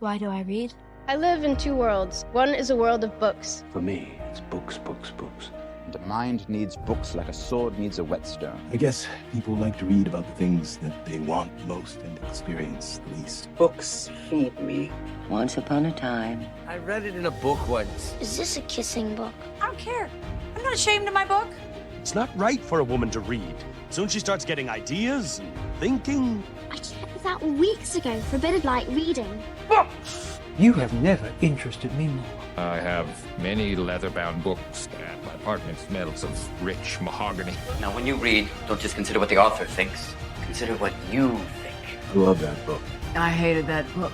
Why do I read? I live in two worlds. One is a world of books. For me, it's books, books, books. The mind needs books like a sword needs a whetstone. I guess people like to read about the things that they want most and experience the least. Books feed me. Once upon a time. I read it in a book once. Is this a kissing book? I don't care. I'm not ashamed of my book. It's not right for a woman to read. Soon she starts getting ideas and thinking. I checked this out weeks ago for a bit of light reading. Books! You have never interested me more. I have many leather-bound books, and my apartment smells of rich mahogany. Now, when you read, don't just consider what the author thinks. Consider what you think. I love that book. I hated that book.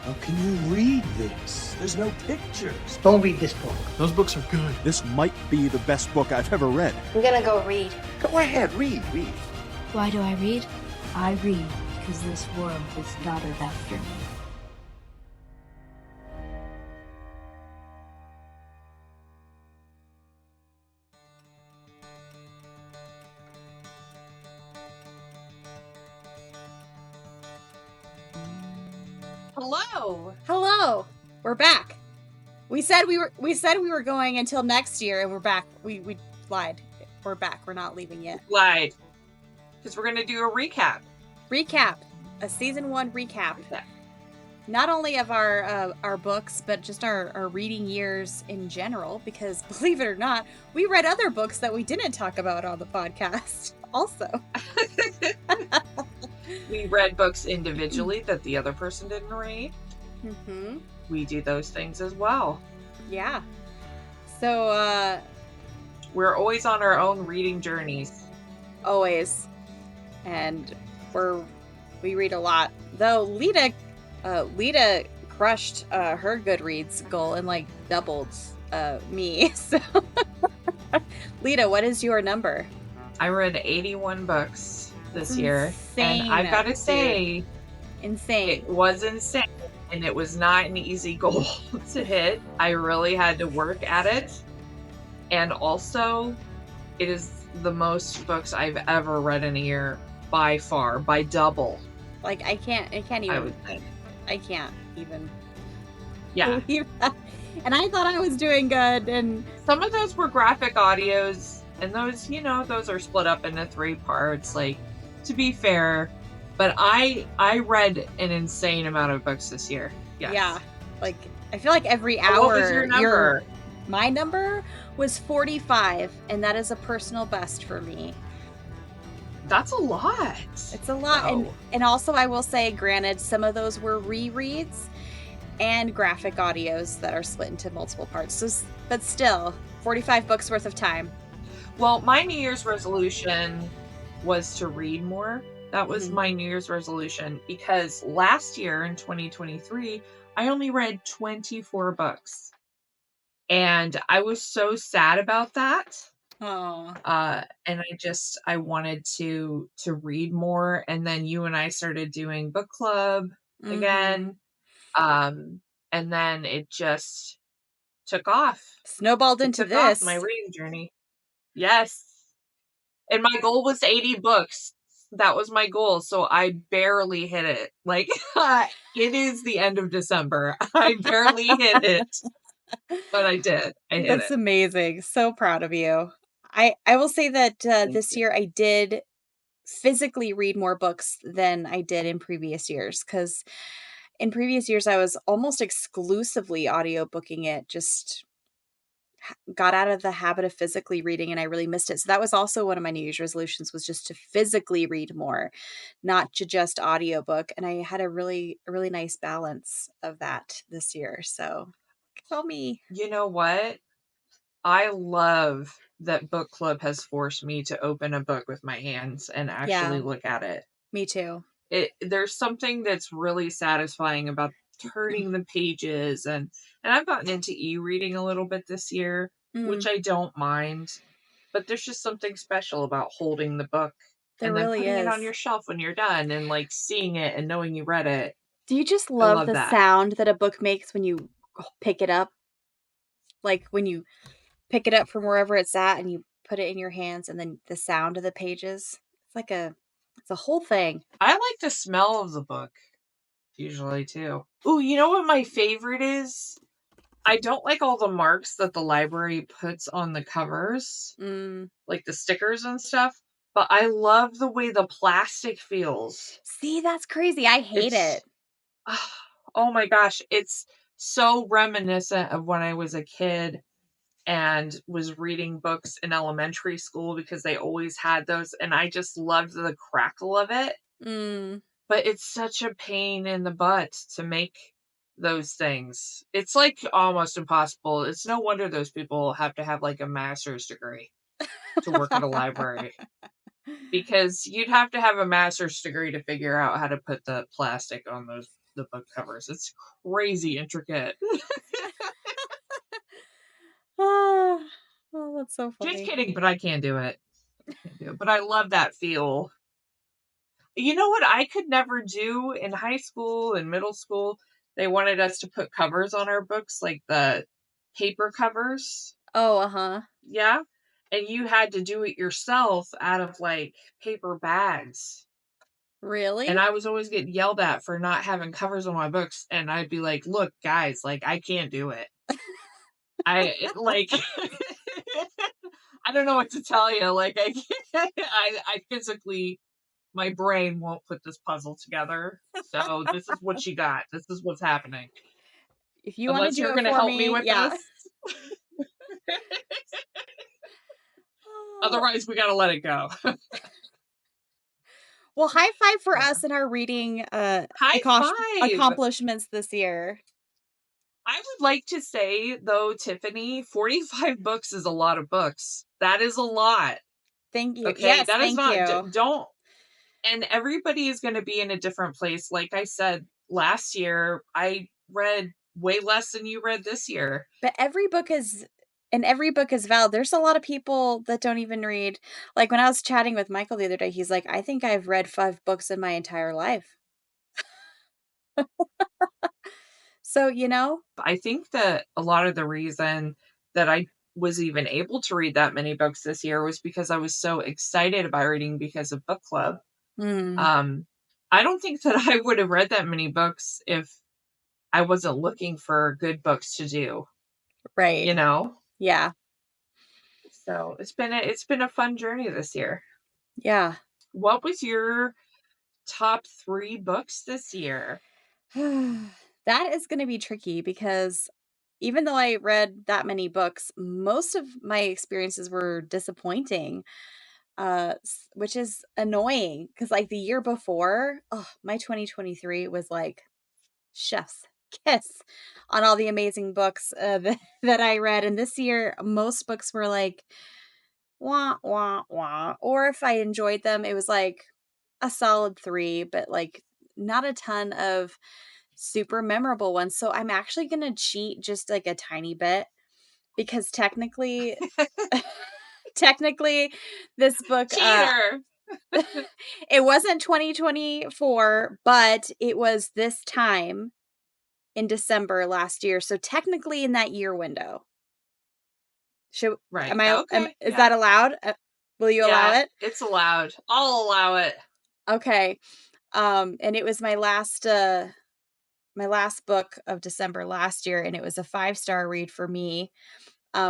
How can you read this? There's no pictures. Don't read this book. Those books are good. This might be the best book I've ever read. I'm gonna go read. Go ahead, read. Why do I read? I read because this world is modeled after me. Hello. We're back. We said we were going until next year, and we're back. We lied. We're back. We're not leaving yet. Lied. Because we're gonna do a recap. A season 1 recap. Okay. Not only of our books, but just our reading years in general. Because believe it or not, we read other books that we didn't talk about on the podcast. Also. We read books individually that the other person didn't read. Mm-hmm. We do those things as well. Yeah. So, we're always on our own reading journeys. Always. And we read a lot. Though Lita crushed her Goodreads goal and like doubled me. So Lita, what is your number? I read 81 books this year. Insane, and I've got to say, insane. It was insane. And it was not an easy goal to hit. I really had to work at it. And also, it is the most books I've ever read in a year by far, by double. Like I can't even. I would think. I can't even. Yeah. Believe that. And I thought I was doing good. And some of those were graphic audios, and those, those are split up into 3 parts. Like, to be fair. But I read an insane amount of books this year. Yes. Yeah. Like, I feel like every hour. What was your number? My number was 45, and that is a personal best for me. That's a lot. It's a lot. Wow. And also, I will say, granted, some of those were rereads and graphic audios that are split into multiple parts. So, but still, 45 books worth of time. Well, my New Year's resolution was to read more. That was my New Year's resolution, because last year in 2023, I only read 24 books. And I was so sad about that. Oh. And I wanted to read more. And then you and I started doing book club again. And then it just took off. Snowballed into this. My reading journey. Yes. And my goal was 80 books. That was my goal, so I barely hit it. Like, it is the end of December. I barely hit it, but I did. I hit it. That's amazing. So proud of you. I will say that this year I did physically read more books than I did in previous years, because in previous years I was almost exclusively audiobooking it, just got out of the habit of physically reading, and I really missed it. So that was also one of my New Year's resolutions, was just to physically read more, not to just audiobook. And I had a really nice balance of that this year. So tell me. You know what? I love that book club has forced me to open a book with my hands and actually look at it. Me too. There's something that's really satisfying about turning the pages, and I've gotten into e-reading a little bit this year, which I don't mind, but there's just something special about holding the book and then putting it on your shelf when you're done, and like seeing it and knowing you read it. Do you just love the sound that a book makes when you pick it up? Like when you pick it up from wherever it's at and you put it in your hands, and then the sound of the pages. It's a whole thing. I like the smell of the book. usually too. Ooh, you know what my favorite is? I don't like all the marks that the library puts on the covers, like the stickers and stuff, but I love the way the plastic feels. See, that's crazy. I hate it. Oh my gosh, it's so reminiscent of when I was a kid and was reading books in elementary school because they always had those, and I just loved the crackle of it. But it's such a pain in the butt to make those things. It's like almost impossible. It's no wonder those people have to have like a master's degree to work at a library, because you'd have to have a master's degree to figure out how to put the plastic on the book covers. It's crazy intricate. Oh, that's so funny. Just kidding, but I can't do it. But I love that feel. You know what I could never do in high school and middle school? They wanted us to put covers on our books, like the paper covers. Oh, uh-huh. Yeah. And you had to do it yourself out of like paper bags. Really? And I was always getting yelled at for not having covers on my books. And I'd be like, look, guys, like, I can't do it. I don't know what to tell you. Like, I physically, my brain won't put this puzzle together. So this is what you got. This is what's happening. If you want to do you're it going to for help me with yeah. this. Otherwise, we got to let it go. Well, high five for us in our reading accomplishments this year. I would like to say, though, Tiffany, 45 books is a lot of books. That is a lot. Thank you. Okay, yes, that is thank not, you. Don't, and everybody is going to be in a different place. Like I said, last year, I read way less than you read this year. But every book is valid. There's a lot of people that don't even read. Like when I was chatting with Michael the other day, he's like, I think I've read 5 books in my entire life. So, you know, I think that a lot of the reason that I was even able to read that many books this year was because I was so excited about reading because of book club. I don't think that I would have read that many books if I wasn't looking for good books to do. Right. You know? Yeah. So it's been a fun journey this year. Yeah. What was your top 3 books this year? That is going to be tricky because even though I read that many books, most of my experiences were disappointing, which is annoying because like the year before, my 2023 was like chef's kiss on all the amazing books that I read. And this year, most books were like, wah, wah, wah. Or if I enjoyed them, it was like a solid 3, but like not a ton of super memorable ones. So I'm actually going to cheat just like a tiny bit because technically this book, Cheater. It wasn't 2024, but it was this time in December last year. So technically in that year window. Right. Is that allowed? Will you allow it? It's allowed. I'll allow it. Okay. And it was my last book of December last year, and it was a 5-star read for me,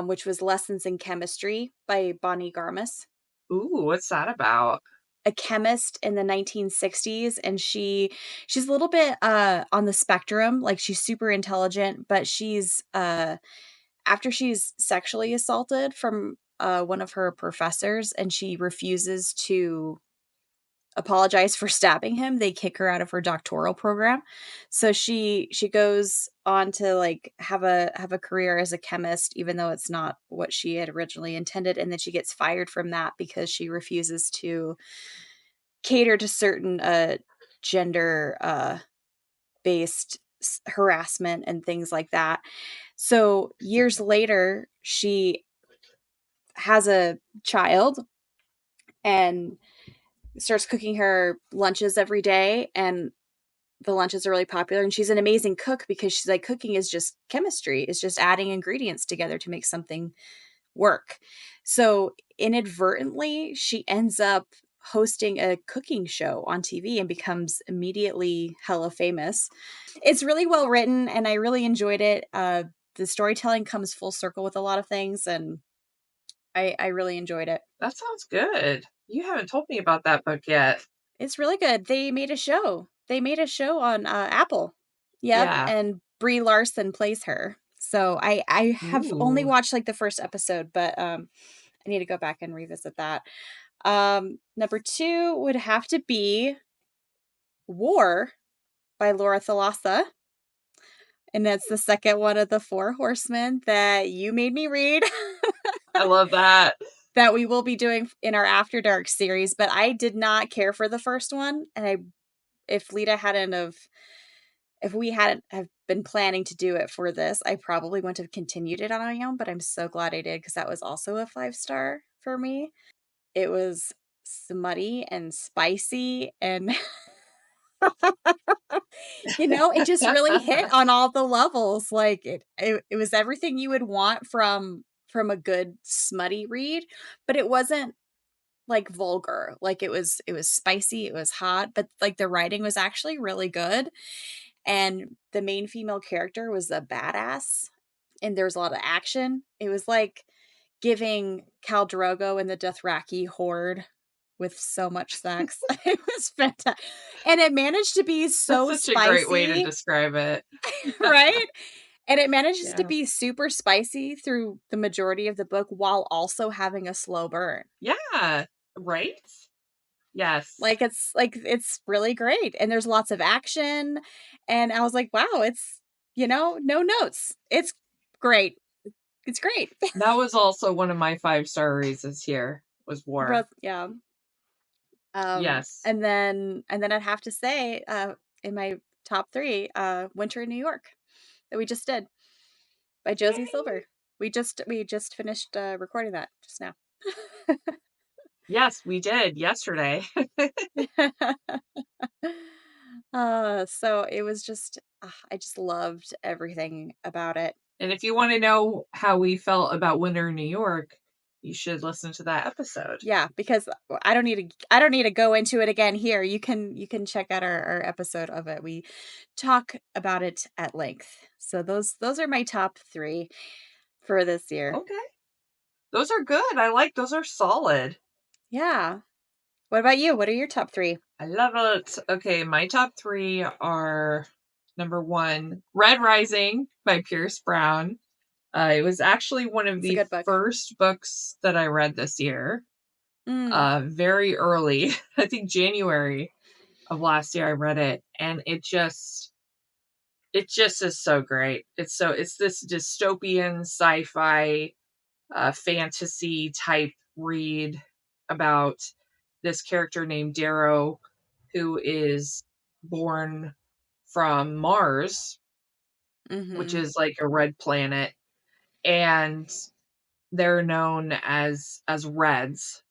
which was Lessons in Chemistry by Bonnie Garmus. Ooh, what's that about? A chemist in the 1960s, and she's a little bit on the spectrum. Like she's super intelligent, but she's after she's sexually assaulted from one of her professors, and she refuses to apologize for stabbing him, they kick her out of her doctoral program. So she goes on to like have a career as a chemist, even though it's not what she had originally intended. And then she gets fired from that because she refuses to cater to certain gender based harassment and things like that. So years later, she has a child and starts cooking her lunches every day, and the lunches are really popular, and she's an amazing cook because she's like, cooking is just chemistry. It's just adding ingredients together to make something work. So inadvertently, she ends up hosting a cooking show on TV and becomes immediately hella famous. It's really well written and I really enjoyed it. The storytelling comes full circle with a lot of things and I really enjoyed it. That sounds good. You haven't told me about that book yet. It's really good. They made a show. They made a show on Apple. Yep. Yeah. And Brie Larson plays her. So I have only watched like the first episode, but I need to go back and revisit that. Number 2 would have to be War by Laura Thalassa. And that's the second one of the 4 Horsemen that you made me read. I love that. That we will be doing in our After Dark series, but I did not care for the first one. And if we hadn't have been planning to do it for this, I probably wouldn't have continued it on my own, but I'm so glad I did because that was also a 5-star for me. It was smutty and spicy and it just really hit on all the levels. Like it was everything you would want from a good smutty read, but it wasn't like vulgar. Like it was spicy, it was hot, but like the writing was actually really good. And the main female character was a badass and there was a lot of action. It was like giving Khal Drogo and the Dothraki horde with so much sex. It was fantastic. And it managed to be so That's such spicy. a great way to describe it. Right? And it manages to be super spicy through the majority of the book while also having a slow burn. Yeah, right? Yes. Like it's really great. And there's lots of action. And I was like, wow, it's, no notes. It's great. It's great. That was also one of my 5-star reads this year was War. Yeah. Yes. And then I'd have to say, in my top 3, Winter in New York that we just did by Josie Silver. We just finished recording that just now. Yes, we did yesterday. So it was just, I just loved everything about it. And if you want to know how we felt about Winter in New York, you should listen to that episode. Yeah, because I don't need to go into it again here. You can check out our episode of it. We talk about it at length. So those are my top 3 for this year. Okay. Those are good. Those are solid. Yeah. What about you? What are your top 3? I love it. Okay, my top 3 are number 1, Red Rising by Pierce Brown. It was actually one of the first books that I read this year. Very early, I think January of last year I read it, and it just is so great. It's this dystopian sci-fi fantasy type read about this character named Darrow who is born from Mars, which is like a red planet, and they're known as Reds,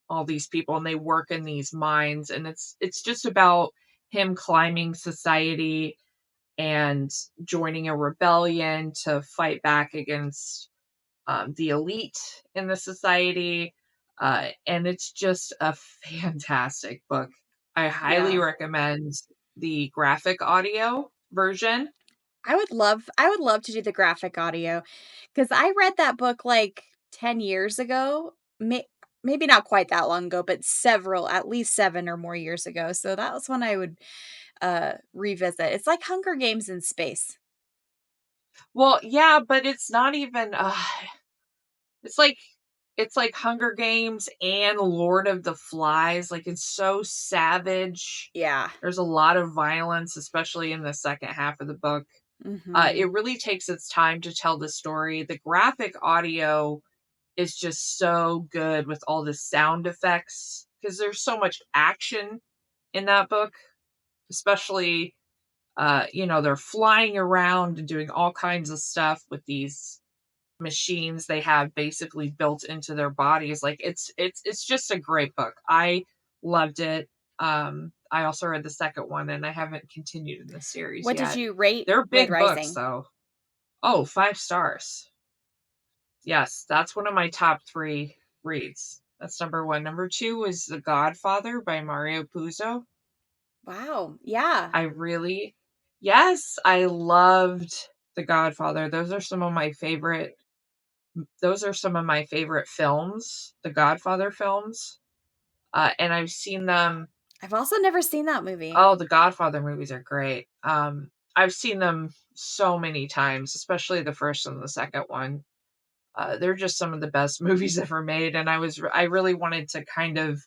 all these people, and they work in these mines, and it's just about him climbing society and joining a rebellion to fight back against the elite in the society, and it's just a fantastic book. I highly recommend the graphic audio version. I would love to do the graphic audio because I read that book like 10 years ago. Maybe not quite that long ago, but at least 7 or more years ago. So that was when I would revisit. It's like Hunger Games in space. Well, yeah, but it's not even it's like Hunger Games and Lord of the Flies. Like, it's so savage. Yeah. There's a lot of violence, especially in the second half of the book. It really takes its time to tell the story. The graphic audio is just so good with all the sound effects because there's so much action in that book, especially, they're flying around and doing all kinds of stuff with these machines they have basically built into their bodies. Like it's just a great book. I loved it. I also read the second one and I haven't continued in the series What yet. did you rate? They're big Red books Rising? though. Oh, 5 stars. Yes, that's one of my top 3 reads. That's number 1. Number 2 was The Godfather by Mario Puzo. Wow. Yeah. Yes, I loved The Godfather. Those are some of my favorite films, the Godfather films. And I've seen them. I've also never seen that movie. Oh, the Godfather movies are great. I've seen them so many times, especially the first and the second one. They're just some of the best movies ever made. And I really wanted to kind of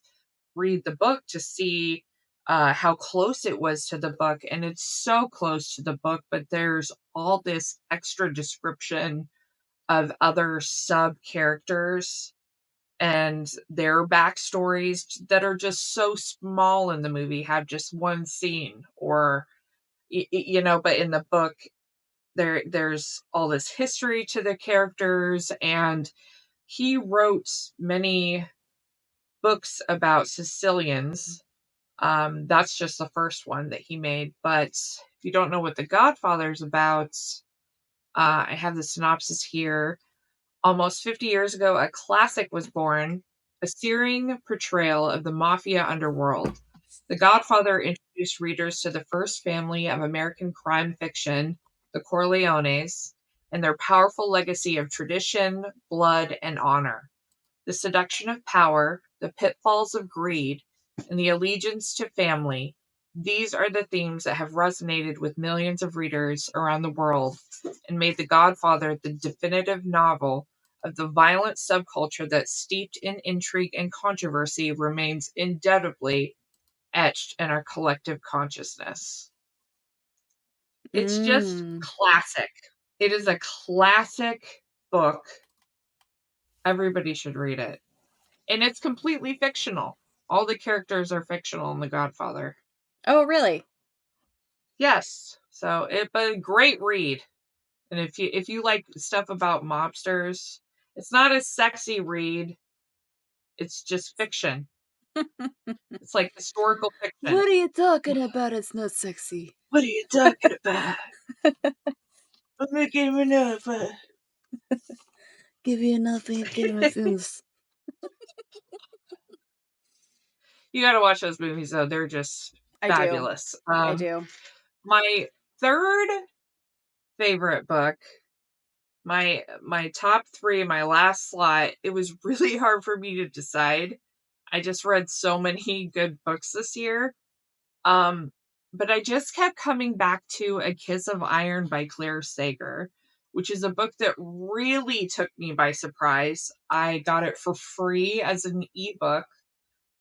read the book to see how close it was to the book. And it's so close to the book, but there's all this extra description of other sub characters and their backstories that are just so small in the movie, have just one scene, or but in the book there's all this history to the characters. And he wrote many books about Sicilians. That's just the first one that he made. But if you don't know what The Godfather's about, I have the synopsis here. Almost 50 years ago, a classic was born, a searing portrayal of the mafia underworld. The Godfather introduced readers to the first family of American crime fiction, the Corleones, and their powerful legacy of tradition, blood, and honor. The seduction of power, the pitfalls of greed, and the allegiance to family, these are the themes that have resonated with millions of readers around the world and made The Godfather the definitive novel of the violent subculture that, steeped in intrigue and controversy, remains indelibly etched in our collective consciousness. It's just classic. It is a classic book. Everybody should read it. And it's completely fictional. All the characters are fictional in The Godfather. Oh, really? Yes. So, but a great read. And if you like stuff about mobsters, it's not a sexy read. It's just fiction. It's like historical fiction. What are you talking about? It's not sexy. What are you talking about? I'm making him enough. Give you nothing, give me things. You gotta watch those movies, though. They're just fabulous. I do. My third favorite book, my top 3, my last slot, it was really hard for me to decide. I just read so many good books this year. But I just kept coming back to A Kiss of Iron by Claire Sager, which is a book that really took me by surprise. I got it for free as an ebook.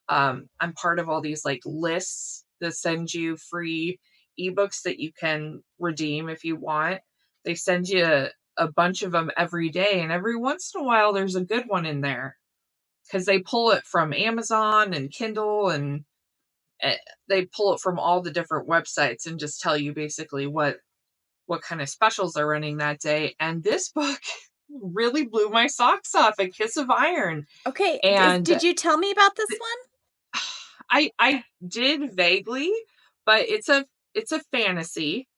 I'm part of all these like lists that send you free ebooks that you can redeem if you want. They send you a bunch of them every day, and every once in a while there's a good one in there because they pull it from Amazon and Kindle, and they pull it from all the different websites and just tell you basically what kind of specials they're running that day. And this book really blew my socks off. A Kiss of Iron. Okay, and did you tell me about this one? I did vaguely, but it's a fantasy,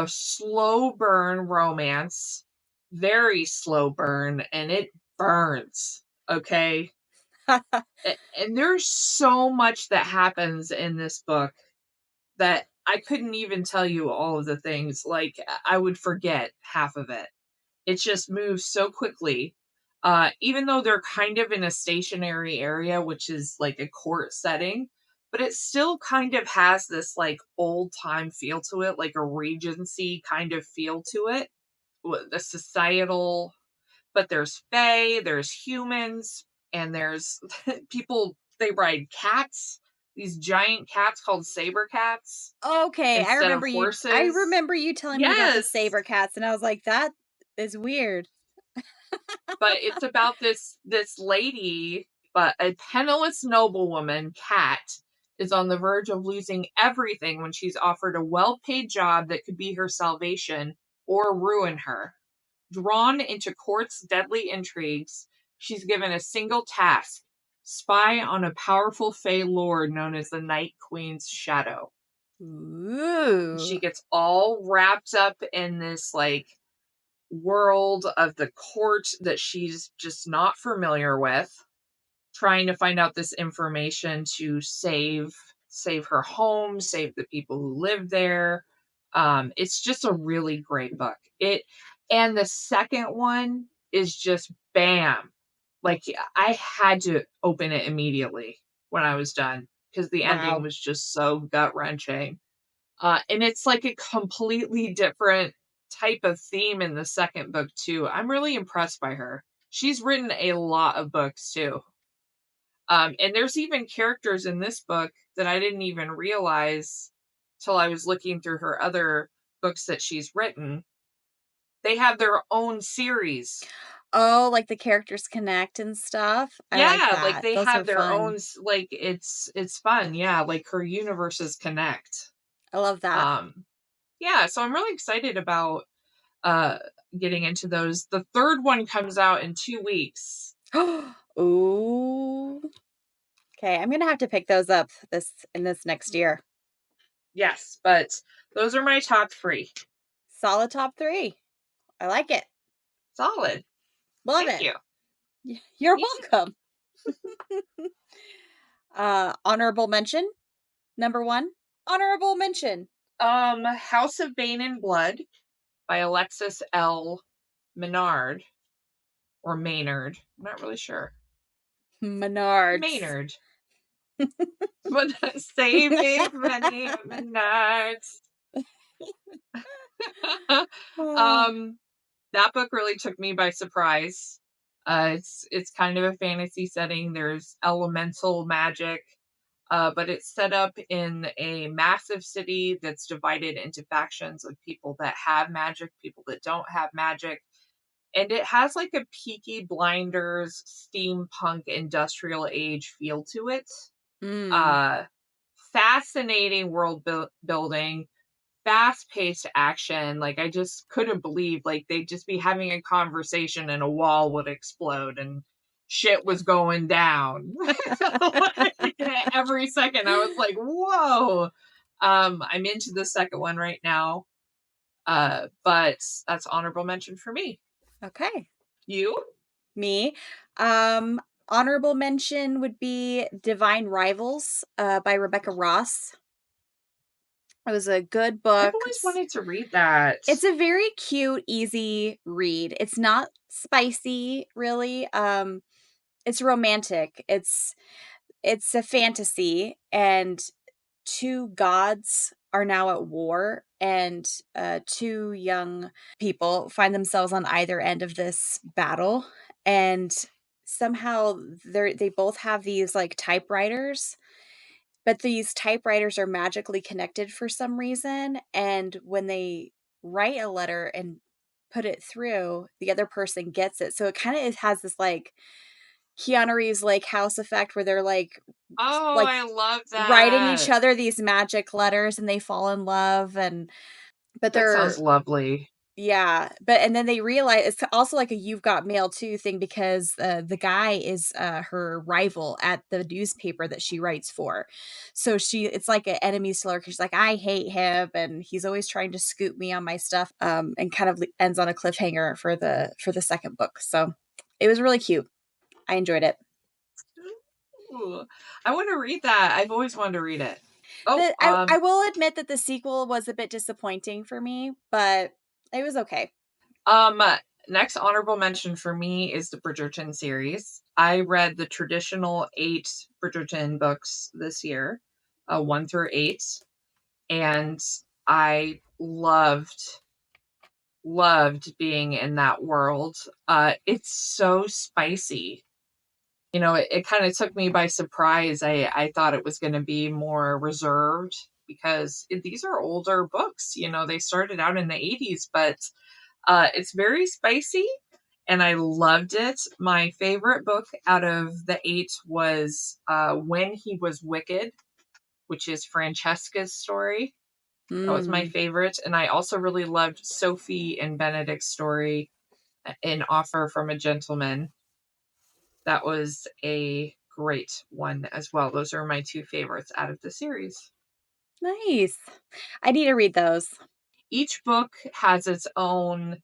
slow burn romance, very slow burn, and it burns. Okay. And there's so much that happens in this book that I couldn't even tell you all of the things. Like, I would forget half of it. It just moves so quickly. Even though they're kind of in a stationary area, which is like a court setting, but it still kind of has this like old time feel to it, like a Regency kind of feel to it. The societal, but there's fae, there's humans, and there's people, they ride cats, these giant cats called saber cats. Okay, I remember you telling me about the Yes. saber cats, and I was like, that is weird. But it's about this lady, but a penniless noblewoman, Cat, is on the verge of losing everything when she's offered a well-paid job that could be her salvation or ruin her. Drawn into court's deadly intrigues, she's given a single task: spy on a powerful fae lord known as the Night Queen's shadow. Ooh. She gets all wrapped up in this like world of the court that she's just not familiar with, trying to find out this information to save her home, save the people who live there. It's just a really great book. And the second one is just bam. Like, I had to open it immediately when I was done because the ending was just so gut-wrenching. And it's like a completely different type of theme in the second book, too. I'm really impressed by her. She's written a lot of books, too. And there's even characters in this book that I didn't even realize till I was looking through her other books that she's written. They have their own series. Oh, like the characters connect and stuff? Like they Those have are their fun. own, like, it's fun. Yeah, like her universes connect. I love that. Yeah, so I'm really excited about getting into those. The third one comes out in 2 weeks. Ooh. Okay, I'm gonna have to pick those up this next year. Yes, but those are my top 3. Solid top 3. I like it. Solid. Love Thank it. you. You're welcome. Honorable mention. Number 1. Honorable mention. House of Bane and Blood by Alexis L. Maynard. Or Maynard. I'm not really sure. Maynard. But saving many Maynards. That book really took me by surprise. It's kind of a fantasy setting. There's elemental magic, but it's set up in a massive city that's divided into factions of people that have magic, people that don't have magic. And it has like a Peaky Blinders steampunk industrial age feel to it. Fascinating world building, fast-paced action. Like, I just couldn't believe, like, they'd just be having a conversation and a wall would explode and shit was going down. Every second I was like, whoa. I'm into the second one right now. But that's honorable mention for me. Okay. You? Me. Honorable mention would be Divine Rivals by Rebecca Ross. It was a good book. I've always wanted to read that. It's a very cute, easy read. It's not spicy, really. It's romantic. It's a fantasy, and 2 gods are now at war, and 2 young people find themselves on either end of this battle, and somehow they both have these like typewriters, but these typewriters are magically connected for some reason, and when they write a letter and put it through, the other person gets it. So it kind of has this like Keanu Reeves Lake House effect where they're like, I love that, writing each other these magic letters and they fall in love, but that sounds lovely. Yeah, and then they realize it's also like a You've Got Mail too thing, because the guy is her rival at the newspaper that she writes for. So it's like an enemies to her, because she's like, I hate him and he's always trying to scoop me on my stuff, and kind of ends on a cliffhanger for the second book. So it was really cute. I enjoyed it. Ooh, I want to read that. I've always wanted to read it. I will admit that the sequel was a bit disappointing for me, but it was okay. Next honorable mention for me is the Bridgerton series. I read the traditional 8 Bridgerton books this year, 1 through 8, and I loved being in that world. It's so spicy. You know, it kind of took me by surprise. I thought it was going to be more reserved because these are older books. You know, they started out in the 80s, but it's very spicy and I loved it. My favorite book out of the 8 was When He Was Wicked, which is Francesca's story. That was my favorite. And I also really loved Sophie and Benedict's story, An Offer from a Gentleman. That was a great one as well. Those are my 2 favorites out of the series. Nice. I need to read those. Each book has its own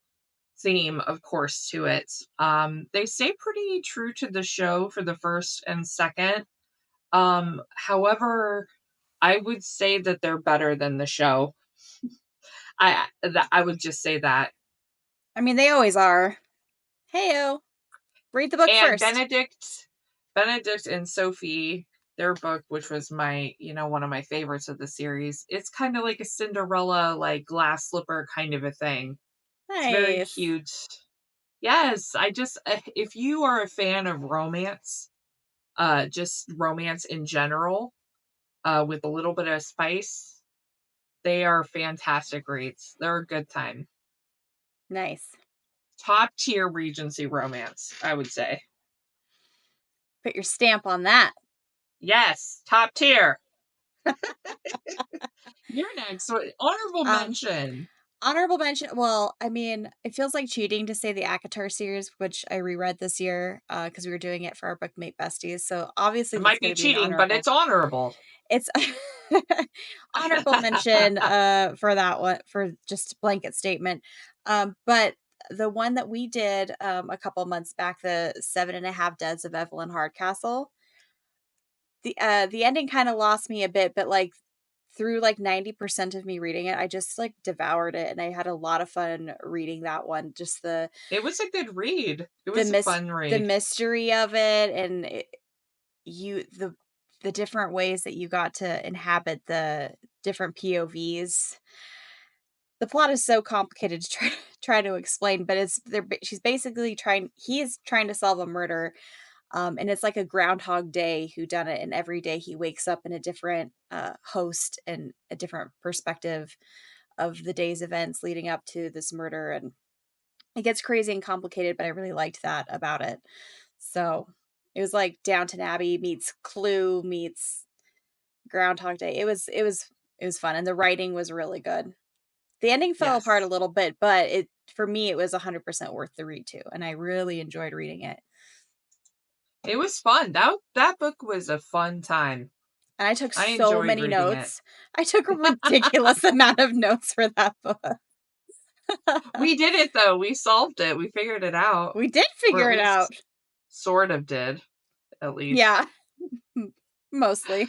theme, of course, to it. They stay pretty true to the show for the first and second. However, I would say that they're better than the show. I would just say that. I mean, they always are. Heyo, read the book And first. Benedict and Sophie, their book, which was my, one of my favorites of the series. It's kind of like a Cinderella, like glass slipper kind of a thing. Nice. It's very cute. Yes, if you are a fan of romance, just romance in general, with a little bit of spice, they are fantastic reads. They're a good time. Nice. Top tier Regency romance, I would say. Put your stamp on that. Yes, top tier. You're next. Honorable mention. Honorable mention. Well, I mean, it feels like cheating to say the ACOTAR series, which I reread this year because we were doing it for our bookmate besties. So obviously, it might be cheating, but it's honorable. It's honorable mention for that one, for just blanket statement. But the one that we did a couple months back, the 7.5 Deaths of Evelyn Hardcastle, the ending kind of lost me a bit, but like through like 90% of me reading it, I just like devoured it, and I had a lot of fun reading that one. Just it was a good read. It was a fun read. The mystery of it, and the different ways that you got to inhabit the different POVs. The plot is so complicated to try to explain, but he is trying to solve a murder. And it's like a Groundhog Day whodunit, and every day he wakes up in a different host and a different perspective of the day's events leading up to this murder. And it gets crazy and complicated, but I really liked that about it. So it was like Downton Abbey meets Clue meets Groundhog Day. It was fun, and the writing was really good. The ending fell apart a little bit, but for me it was 100% worth the read too, and I really enjoyed reading it. It was fun. That book was a fun time. And I took so many notes. I took a ridiculous amount of notes for that book. We did it though. We solved it. We figured it out. We did figure it out. Sort of did, at least. Yeah. Mostly.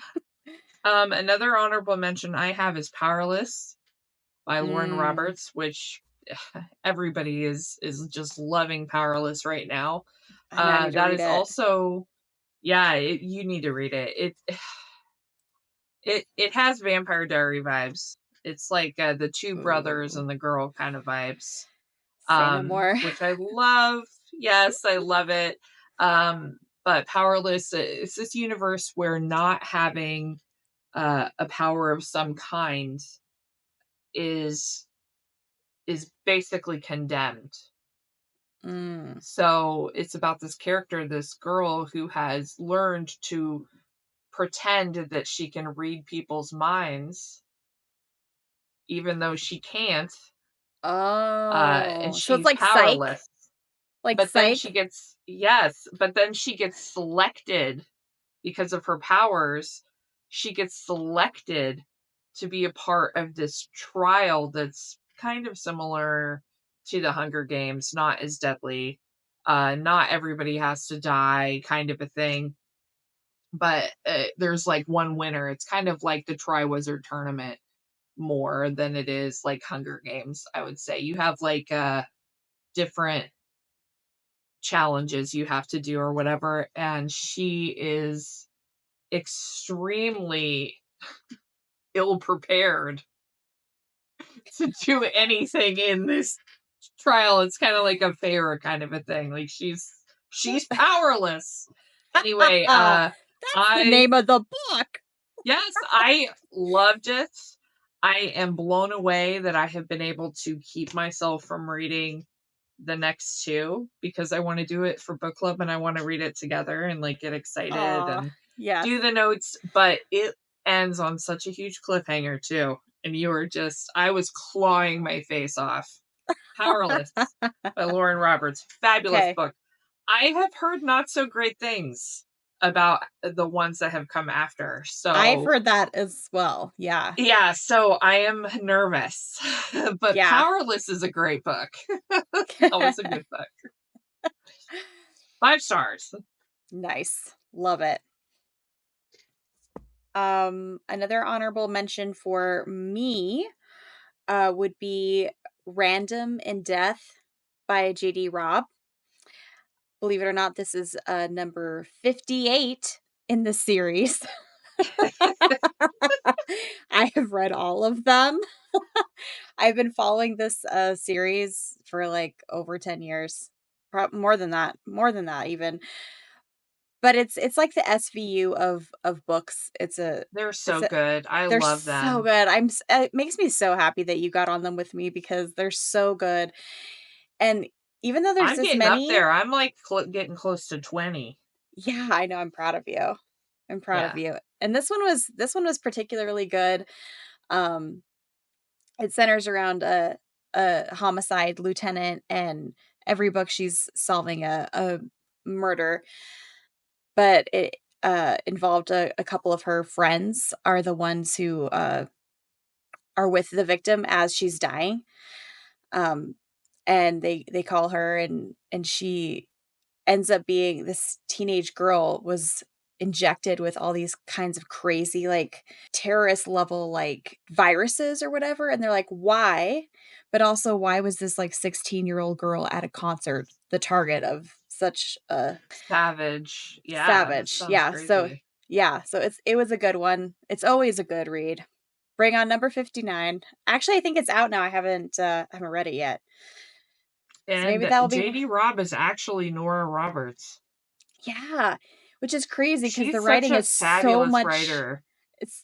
Another honorable mention I have is Powerless by Lauren Roberts, which everybody is just loving Powerless right now. That is also, you need to read it. It has Vampire Diary vibes. It's like the two brothers and the girl kind of vibes. Which I love. Yes, I love it. But Powerless, it's this universe where not having a power of some kind is basically condemned. So it's about this character, this girl who has learned to pretend that she can read people's minds, even though she can't. And she's so it's like powerless. Psych? Like but Psych? then she gets selected because of her powers. She gets selected to be a part of this trial that's kind of similar to the Hunger Games, not as deadly. Not everybody has to die, kind of a thing. But there's like one winner. It's kind of like the Triwizard Tournament more than it is like Hunger Games, I would say. You have like different challenges you have to do or whatever, and she is extremely ill-prepared to do anything in this trial. It's kind of like a Feyre kind of a thing. Like she's powerless. Anyway, that's the name of the book. Yes, I loved it. I am blown away that I have been able to keep myself from reading the next two because I want to do it for book club and I want to read it together and like get excited and do the notes. But it ends on such a huge cliffhanger too. And I was clawing my face off. Powerless by Lauren Roberts. Fabulous book. I have heard not so great things about the ones that have come after. So I've heard that as well. Yeah. Yeah, so I am nervous. But Yeah. Powerless is a great book. Oh, it's a good book. 5 stars. Nice. Love it. Another honorable mention for me would be Random in Death by J.D. Robb. Believe it or not, this is number 58 in the series. I have read all of them. I've been following this series for like over 10 years. More than that even. But it's like the SVU of books. They're so good. They're love them. so good. It makes me so happy that you got on them with me because they're so good. And even though there's I'm this getting many, up there. I'm like getting close to 20. Yeah, I know. I'm proud of you. I'm proud of you. And this one was particularly good. It centers around a homicide lieutenant, and every book she's solving a murder. But it involved a couple of her friends are the ones who are with the victim as she's dying. And they call her, and she ends up being this teenage girl was injected with all these kinds of crazy, like terrorist level, like viruses or whatever. And they're like, why? But also, why was this like 16-year-old girl at a concert the target of such a savage? Yeah. Savage. Yeah. Crazy. So it was a good one. It's always a good read. Bring on number 59. Actually, I think it's out now. I haven't read it yet. And so maybe that'll be J.D. Robb is actually Nora Roberts. Yeah, which is crazy because the She's writing such a is so fabulous much. writer.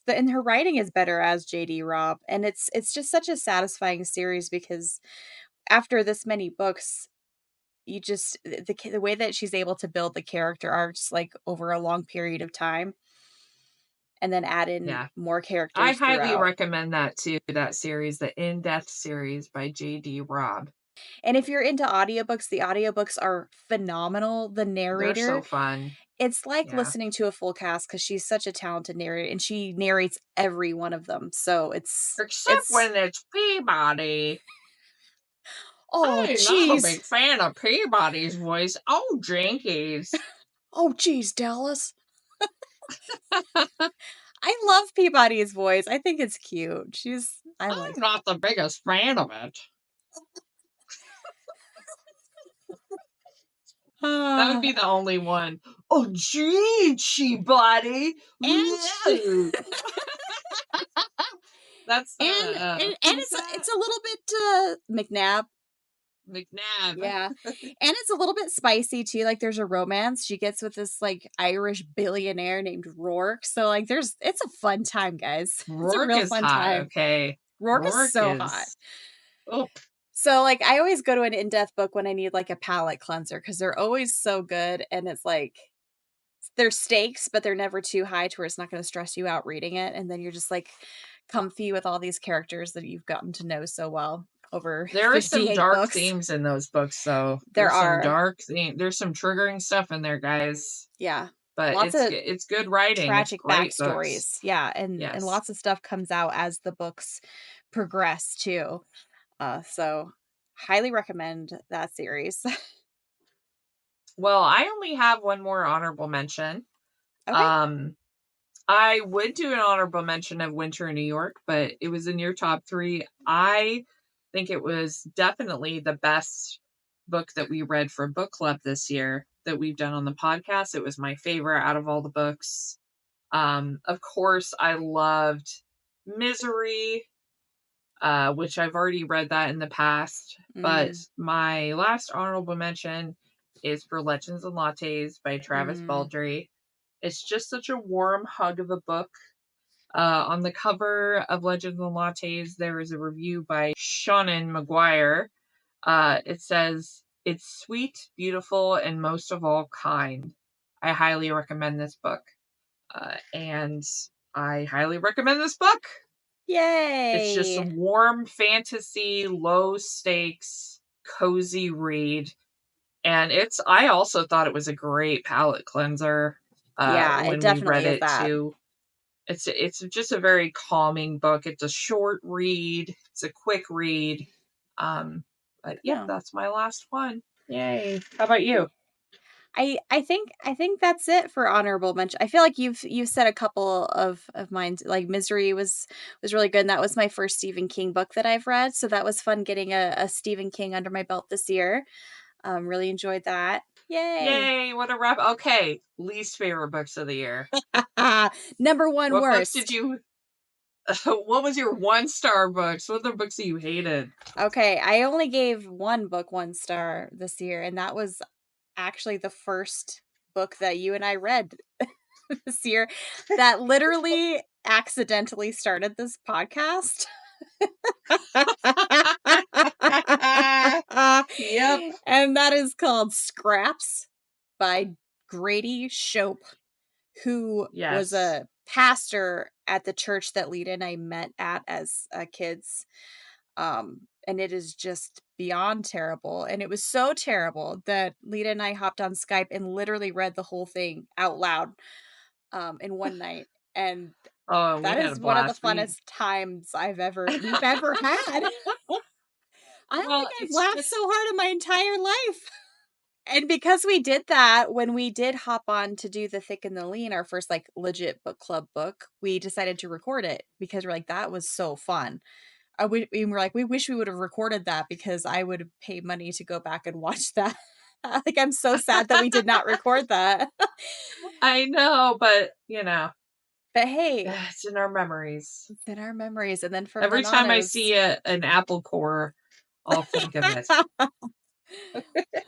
And her writing is better as J.D. Robb, and it's just such a satisfying series because after this many books, you just the way that she's able to build the character arcs like over a long period of time, and then add in more characters. I highly throughout. recommend that too. That series, the In Death series by J.D. Robb. And if you're into audiobooks, the audiobooks are phenomenal. The narrator, they're so fun. It's like listening to a full cast because she's such a talented narrator, and she narrates every one of them. So except when it's Peabody. Oh, jeez. I'm a big fan of Peabody's voice. Oh, jinkies. Oh, geez, Dallas. I love Peabody's voice. I think it's cute. I'm not the biggest fan of it. That would be the only one. Oh, gee, Peabody. That's and it's a little bit McNabb. Yeah. And it's a little bit spicy too. Like there's a romance she gets with this like Irish billionaire named Rourke. So like it's a fun time, guys. Rourke it's a real is fun hot, time. okay. Rourke is so hot. Oh. So like I always go to an in-depth book when I need like a palate cleanser because they're always so good, and it's like they're stakes, but they're never too high to where it's not going to stress you out reading it, and then you're just like comfy with all these characters that you've gotten to know so well over. There are some dark books. themes in those books, though. There's some dark themes. There's some triggering stuff in there, guys. Yeah, but it's good writing. Tragic backstories. Books. Yeah, and lots of stuff comes out as the books progress too. So highly recommend that series. Well, I only have one more honorable mention. Okay. I would do an honorable mention of Winter in New York, but it was in your top 3. I think it was definitely the best book that we read for book club this year that we've done on the podcast. It was my favorite out of all the books. Of course, I loved Misery, which I've already read that in the past. But my last honorable mention is for Legends and Lattes by Travis Baldree. It's just such a warm hug of a book. On the cover of Legends and Lattes, there is a review by Shannon McGuire. It says, "It's sweet, beautiful, and most of all, kind. I highly recommend this book." And I highly recommend this book. Yay! It's just a warm fantasy, low stakes, cozy read. And I also thought it was a great palate cleanser. Yeah, it when we definitely read is it that. too. It's just a very calming book. It's a short read. It's a quick read. But yep, Yeah. that's my last one. Yay. How about you? I think that's it for honorable mention. I feel like you've said a couple of mine. Like Misery was really good, and that was my first Stephen King book that I've read. So that was fun getting a Stephen King under my belt this year. Really enjoyed that. Yay! Yay! What a wrap. Okay, least favorite books of the year. Number one What worst. books did you? What was your 1-star books? What are the books that you hated? Okay, I only gave one book 1 star this year, and that was actually the first book that you and I read this year that literally accidentally started this podcast. Yep. And that is called Scraps by Grady Shope, who was a pastor at the church that Lita and I met at as kids. And it is just beyond terrible. And it was so terrible that Lita and I hopped on Skype and literally read the whole thing out loud in one night. And that is one of the funnest times we've ever had. I don't think I've laughed so hard in my entire life. And because we did that, when we did hop on to do The Thick and the Lean, our first like legit book club book, we decided to record it because we're like, that was so fun. We were like, we wish we would have recorded that because I would pay money to go back and watch that. Like, I'm so sad that we did not record that. I know, but But hey, it's in our memories. It's in our memories. And then for every time I see an apple core, I'll think of it.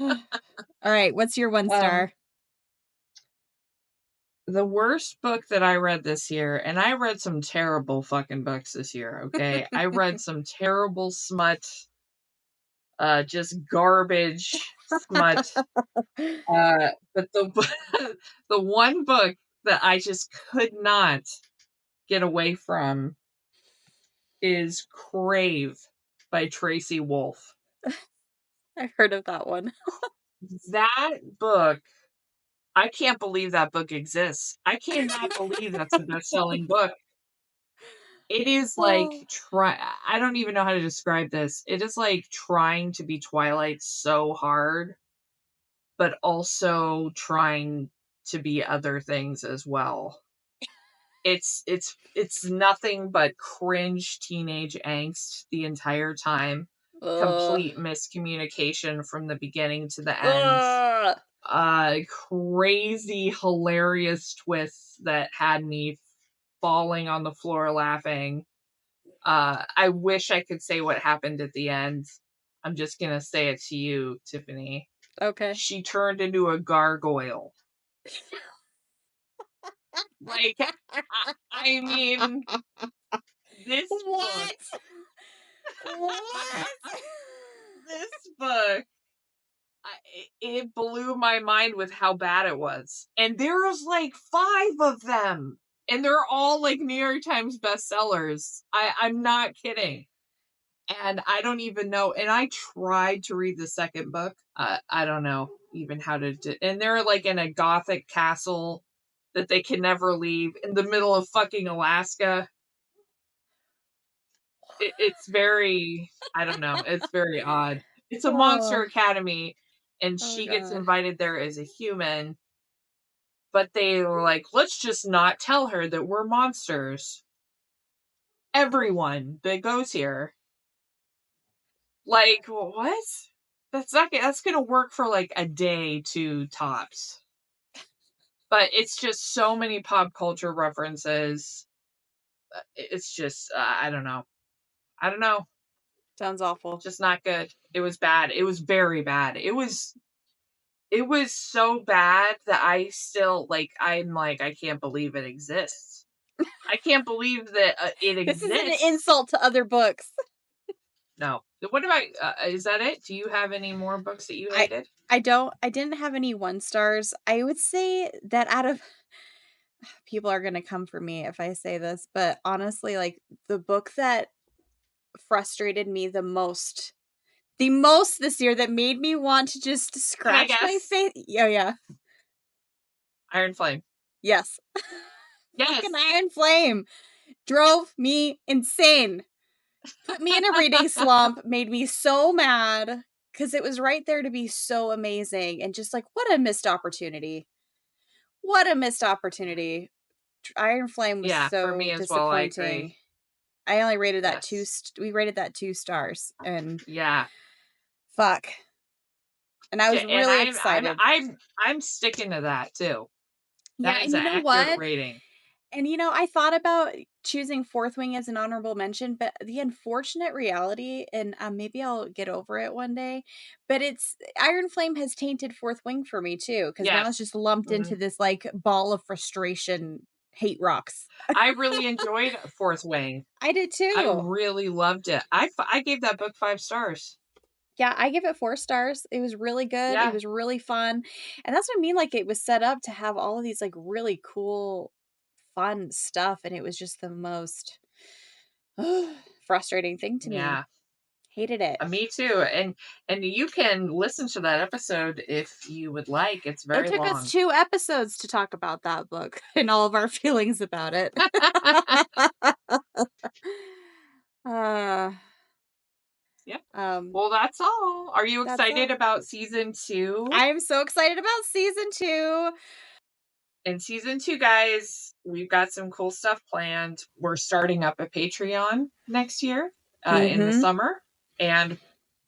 All right, what's your 1 star? The worst book that I read this year, and I read some terrible fucking books this year, okay? I read some terrible smut, just garbage smut. But the one book that I just could not get away from is Crave by Tracy Wolff. I've heard of that one. That book, I can't believe that book exists. I cannot believe that's a best-selling book. It is like I don't even know how to describe this. It is like trying to be Twilight so hard, but also trying to be other things as well. It's nothing but cringe teenage angst the entire time. Complete miscommunication from the beginning to the end. Crazy hilarious twists that had me falling on the floor laughing. I wish I could say what happened at the end. I'm just gonna say it to you, Tiffany. Okay. She turned into a gargoyle. Like, I mean, this what? This book, it blew my mind with how bad it was. And there was like 5 of them. And they're all like New York Times bestsellers. I'm not kidding. And I don't even know. And I tried to read the second book. I don't know even how to do. And they're like in a gothic castle that they can never leave in the middle of fucking Alaska. It's very, I don't know. It's very odd. It's a monster academy, and she gets invited there as a human. But they were like, let's just not tell her that we're monsters. Everyone that goes here. Like, what? That's gonna work for like a day, 2 tops. But it's just so many pop culture references. It's just, I don't know. Sounds awful. Just not good. It was bad. It was very bad. It was so bad that I still, I'm like, I can't believe it exists. I can't believe that it exists. This is an insult to other books. No. What about, is that it? Do you have any more books that you hated? I didn't have any 1 stars. I would say that out of, people are going to come for me if I say this, but honestly, like the book that frustrated me the most this year, that made me want to just scratch my face. Yeah. Iron Flame. Yes. Yes. Fucking Iron Flame drove me insane. Put me in a reading slump, made me so mad because it was right there to be so amazing. And just like, what a missed opportunity. What a missed opportunity. Iron Flame was Yeah, for so me as well. I agree. disappointing. I only rated that Yes. we rated that 2 stars. And Yeah. fuck. And I was And really excited. I'm sticking to that too. Yeah, That and is you an know accurate what? rating. And I thought about choosing Fourth Wing as an honorable mention, but the unfortunate reality, and maybe I'll get over it one day, but it's Iron Flame has tainted Fourth Wing for me too, because now it's Yes. just lumped into this like ball of frustration, hate rocks. I really enjoyed Fourth Wing. I did too. I really loved it. I gave that book 5 stars. Yeah, I give it 4 stars. It was really good. Yeah. It was really fun. And that's what I mean. Like, it was set up to have all of these, like, really cool, fun stuff. And it was just the most frustrating thing to me. Yeah. Hated it. Me too. And you can listen to that episode if you would like. It's very It took long. us 2 episodes to talk about that book and all of our feelings about it. Yeah. Well, that's all. Are you excited about season 2? I am so excited about season 2. In season 2, guys, we've got some cool stuff planned. We're starting up a Patreon next year in the summer. And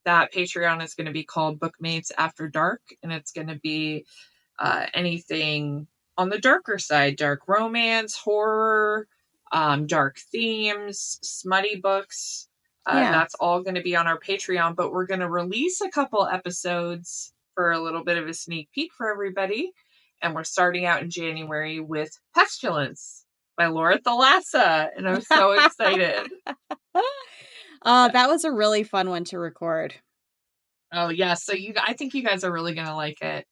that Patreon is going to be called Bookmates After Dark. And it's going to be anything on the darker side, dark romance, horror, dark themes, smutty books. That's all going to be on our Patreon, but we're going to release a couple episodes for a little bit of a sneak peek for everybody. And we're starting out in January with Pestilence by Laura Thalassa. And I'm so excited. That was a really fun one to record. Oh, yeah. So I think you guys are really going to like it.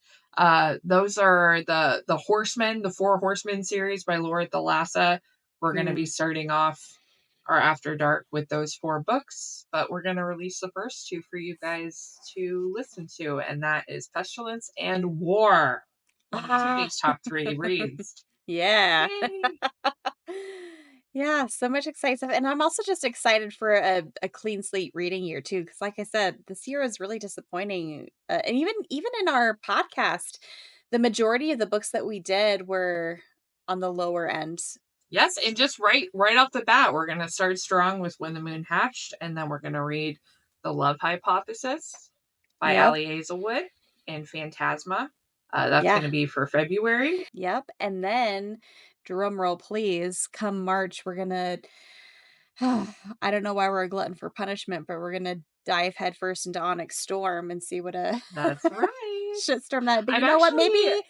Those are the Horsemen, the 4 Horsemen series by Laura Thalassa. We're going to be starting off our After Dark with those 4 books, but we're going to release the first 2 for you guys to listen to, and that is Pestilence and War. Today's top 3 reads. Yeah. Yeah, so much exciting stuff. And I'm also just excited for a clean slate reading year too, because like I said, this year was really disappointing. And even in our podcast, the majority of the books that we did were on the lower end. Yes, and just right off the bat, we're going to start strong with When the Moon Hatched, and then we're going to read The Love Hypothesis by Ali Hazelwood and Phantasma. That's going to be for February. Yep. And then, drum roll please, come March, we're going to, I don't know why we're a glutton for punishment, but we're going to dive headfirst into Onyx Storm and see what That's right. shitstorm that. But you know what? Maybe it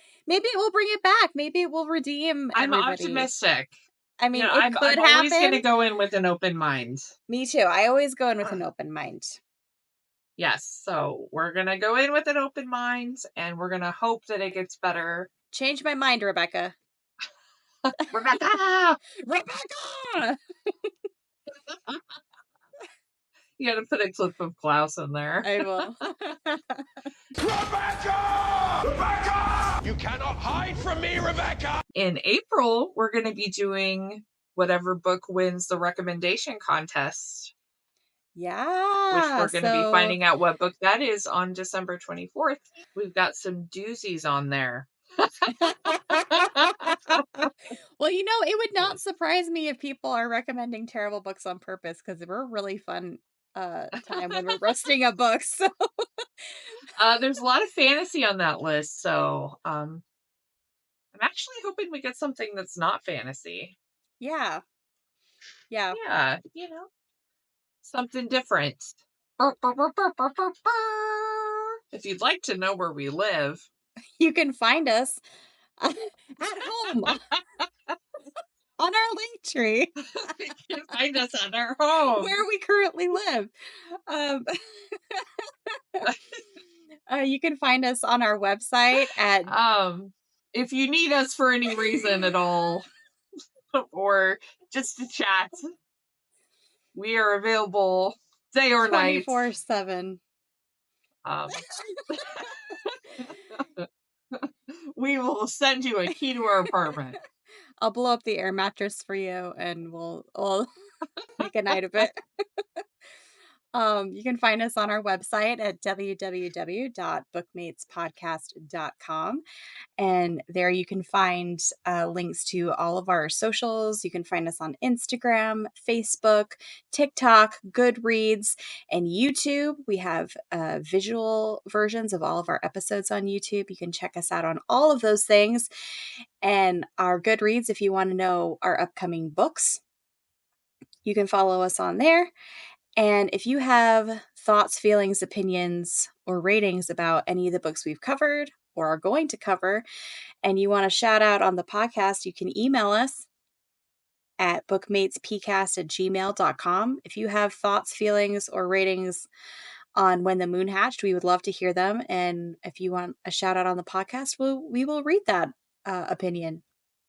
will bring it back. Maybe it will redeem everybody. I'm optimistic. I mean, I'm happen. always going to go in with an open mind. Me too. I always go in with an open mind. Yes. So we're going to go in with an open mind and we're going to hope that it gets better. Change my mind, Rebecca. Rebecca! Rebecca! You got to put a clip of Klaus in there. I will. Rebecca! Rebecca! You cannot hide from me, Rebecca! In April, we're going to be doing whatever book wins the recommendation contest. Yeah. Which we're going to be finding out what book that is on December 24th. We've got some doozies on there. Well, it would not surprise me if people are recommending terrible books on purpose, because we're a really fun time when we're roasting a book. So there's a lot of fantasy on that list. So I'm actually hoping we get something that's not fantasy. Yeah. Yeah. Yeah. Something different. If you'd like to know where we live, you can find us at home on our link tree. You can find us at our home where we currently live. You can find us on our website at if you need us for any reason at all or just to chat, we are available day or night 24/7. we will send you a key to our apartment. I'll blow up the air mattress for you, and we'll make a night of it. You can find us on our website at www.bookmatespodcast.com. And there you can find links to all of our socials. You can find us on Instagram, Facebook, TikTok, Goodreads, and YouTube. We have visual versions of all of our episodes on YouTube. You can check us out on all of those things. And our Goodreads, if you want to know our upcoming books, you can follow us on there. And if you have thoughts, feelings, opinions, or ratings about any of the books we've covered or are going to cover, and you want a shout out on the podcast, you can email us at bookmatespcast@gmail.com. If you have thoughts, feelings, or ratings on When the Moon Hatched, we would love to hear them. And if you want a shout out on the podcast, we will read that opinion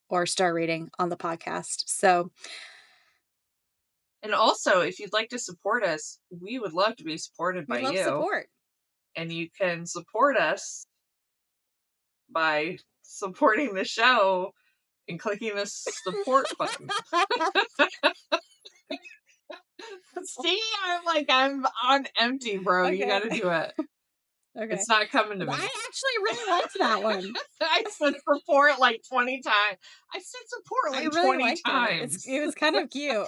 or star rating on the podcast. So... And also, if you'd like to support us, we would love to be supported by you. Support. And you can support us by supporting the show and clicking the support button. See, I'm on empty, bro. Okay. You gotta do it. Okay. It's not coming to me. I actually really liked that one. I said support like 20 times. I said support like 20 times. It was kind of cute.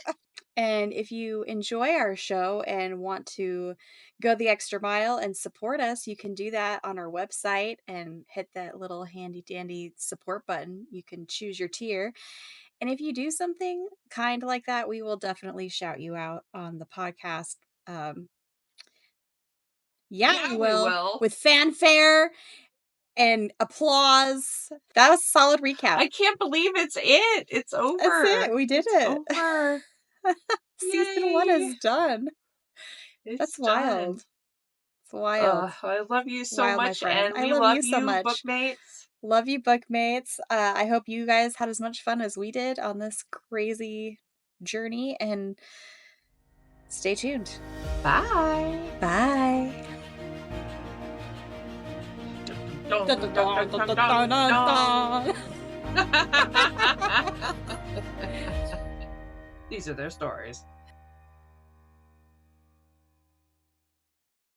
And if you enjoy our show and want to go the extra mile and support us, you can do that on our website and hit that little handy dandy support button. You can choose your tier. And if you do something kind like that, we will definitely shout you out on the podcast. Yeah, we will. With fanfare and applause. That was a solid recap. I can't believe it's it. It's over. That's it. We did it. Over. Season 1 is done. That's wild. It's wild. I love you so much, and we love you so much, Bookmates. Love you, Bookmates. I hope you guys had as much fun as we did on this crazy journey, and stay tuned. Bye. Bye. These are their stories.